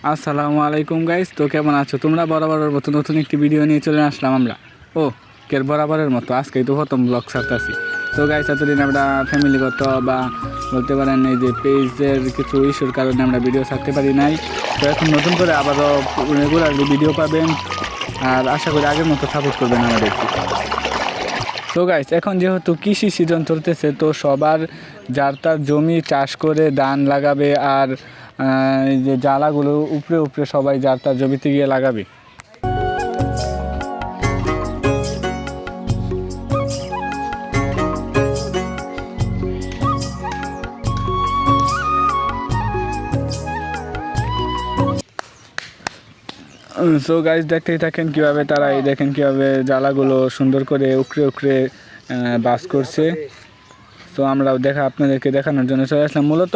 আসসালামু আলাইকুম গাইস, তো কেমন আছো তোমরা? বরাবরের মতো নতুন একটি ভিডিও নিয়ে চলে আসলাম আমরা। কের বরাবরের মতো আজকেই তো প্রথম ব্লগ ছাড়তেছি। তো গাইস, এতদিন আমরা ফ্যামিলিগত বা বলতে পারেন এই যে পেজের কিছু ইস্যুর কারণে আমরা ভিডিও ছাড়তে পারি নাই। তো এখন নতুন করে আবারও রেগুলারলি ভিডিও পাবেন, আর আশা করি আগের মতো সাপোর্ট করবেন আমাদেরকে। তো গাইস, এখন যেহেতু কৃষি সিজন চলতেছে, তো সবার যার তার জমি চাষ করে ধান লাগাবে, আর এই যে জ্বালাগুলো উপরে উপরে সবাই যার তার জমিতে গিয়ে লাগাবে। সো গাইস, দেখতেই থাকেন কীভাবে তারা এই দেখেন কীভাবে জ্বালাগুলো সুন্দর করে উকড়ে উকড়ে বাস করছে। তো আমরাও আপনাদেরকে দেখানোর জন্য চলে আসলাম। মূলত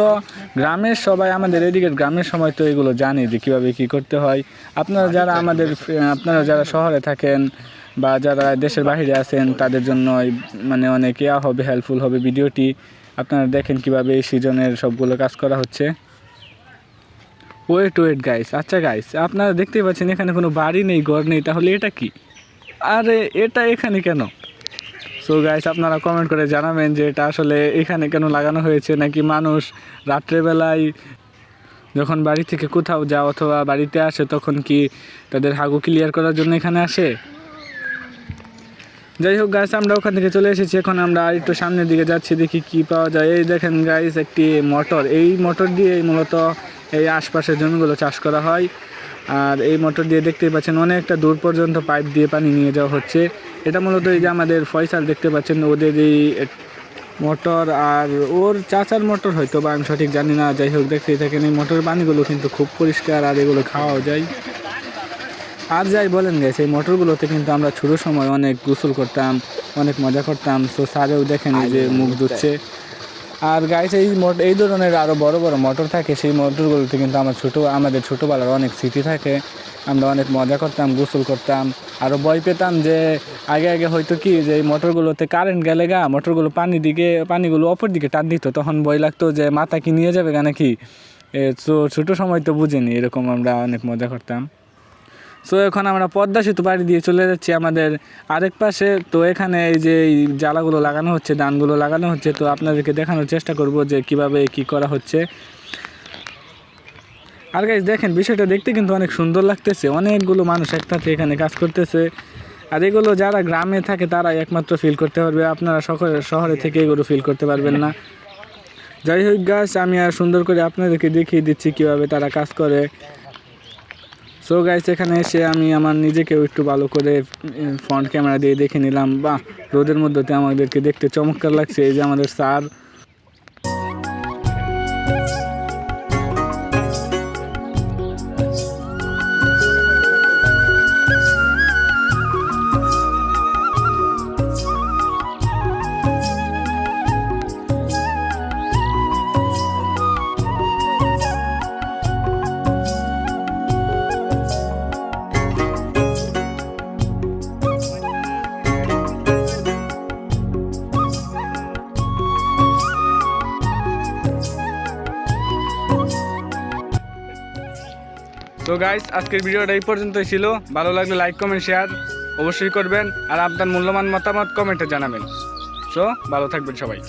গ্রামের সবাই, আমাদের এদিকে গ্রামের সময় তো এগুলো জানে যে কীভাবে কী করতে হয়। আপনারা যারা শহরে থাকেন বা যারা দেশের বাইরে আছেন, তাদের জন্য মানে অনেক হবে, হেল্পফুল হবে ভিডিওটি। আপনারা দেখেন কীভাবে এই সিজনের সবগুলো কাজ করা হচ্ছে। ওয়েট গাইস, আচ্ছা গাইস, আপনারা দেখতেই পাচ্ছেন এখানে কোনো বাড়ি নেই, ঘর নেই, তাহলে এটা কি? আরে এটা এখানে কেন? সো গাইস, আপনারা কমেন্ট করে জানাবেন যে এটা আসলে এখানে কেন লাগানো হয়েছে, নাকি মানুষ রাত্রেবেলায় যখন বাড়ি থেকে কোথাও যায় অথবা বাড়িতে আসে তখন কি তাদের হাগু ক্লিয়ার করার জন্য এখানে আসে। যাই হোক গাইস, আমরা ওখান থেকে চলে এসেছি। এখন আমরা একটু সামনের দিকে যাচ্ছি, দেখি কি পাওয়া যায়। এই দেখেন গাইস, একটি মোটর। এই মোটর দিয়ে মূলত এই আশপাশের জমিগুলো চাষ করা হয়। আর এই মোটর দিয়ে দেখতেই পাচ্ছেন অনেকটা দূর পর্যন্ত পাইপ দিয়ে পানি নিয়ে যাওয়া হচ্ছে। এটা মূলত এই যে আমাদের ফয়সাল দেখতে পাচ্ছেন, ওদের এই মোটর, আর ওর চাচার মোটর হয়তো বা আমি সঠিক জানি না। যাই হোক, দেখতেই থাকেন এই মোটরের পানিগুলো কিন্তু খুব পরিষ্কার, আর এগুলো খাওয়াও যায়। আর যাই বলেন গেছে, এই মোটরগুলোতে কিন্তু আমরা ছোটো সময় অনেক গোসল করতাম, অনেক মজা করতাম। তো স্যারেও দেখেন এই যে মুখ ধুচ্ছে। আর গাইস, এই ধরনের আরও বড় বড় মোটর থাকে, সেই মোটরগুলোতে কিন্তু আমাদের ছোটোবেলার অনেক স্মৃতি থাকে। আমরা অনেক মজা করতাম, গোসল করতাম, আরও ভয় পেতাম যে আগে হয়তো কি যে এই মোটরগুলোতে কারেন্ট গেলে মোটরগুলো পানিগুলো অপর দিকে টান দিত, তখন ভয় লাগতো যে মাথা কি নিয়ে যাবে নাকি। তো ছোটো সময় তো বুঝিনি, এরকম আমরা অনেক মজা করতাম। সো এখন আমরা পদ্মা সেতু পাড়ি দিয়ে চলে যাচ্ছি আমাদের আরেক পাশে। তো এখানে এই যে জ্বালাগুলো লাগানো হচ্ছে, ধানগুলো লাগানো হচ্ছে। তো আপনাদেরকে দেখানোর চেষ্টা করব যে কিভাবে কি করা হচ্ছে। আর গাইস দেখেন, বিষয়টা দেখতে কিন্তু অনেক সুন্দর লাগতেছে। অনেকগুলো মানুষ একসাথে এখানে কাজ করতেছে। আর এগুলো যারা গ্রামে থাকে তারাই একমাত্র ফিল করতে পারবে, আপনারা শহরে থেকে এগুলো ফিল করতে পারবেন না। যাই হোক গাইস, আমি আর সুন্দর করে আপনাদেরকে দেখিয়ে দিচ্ছি কিভাবে তারা কাজ করে। সো গাইস, এখানে এসে আমি আমার নিজেকেও একটু ভালো করে ফ্রন্ট ক্যামেরা দিয়ে দেখে নিলাম। বাহ, রোদের মধ্যে আমাদেরকে দেখতে চমৎকার লাগছে। এই যে আমাদের স্যার। তো গাইস, আজকের ভিডিওটা এই পর্যন্তই ছিল। ভালো লাগলে লাইক, কমেন্ট, শেয়ার অবশ্যই করবেন, আর আপনার মূল্যবান মতামত কমেন্টে জানাবেন। সো ভালো থাকবেন সবাই।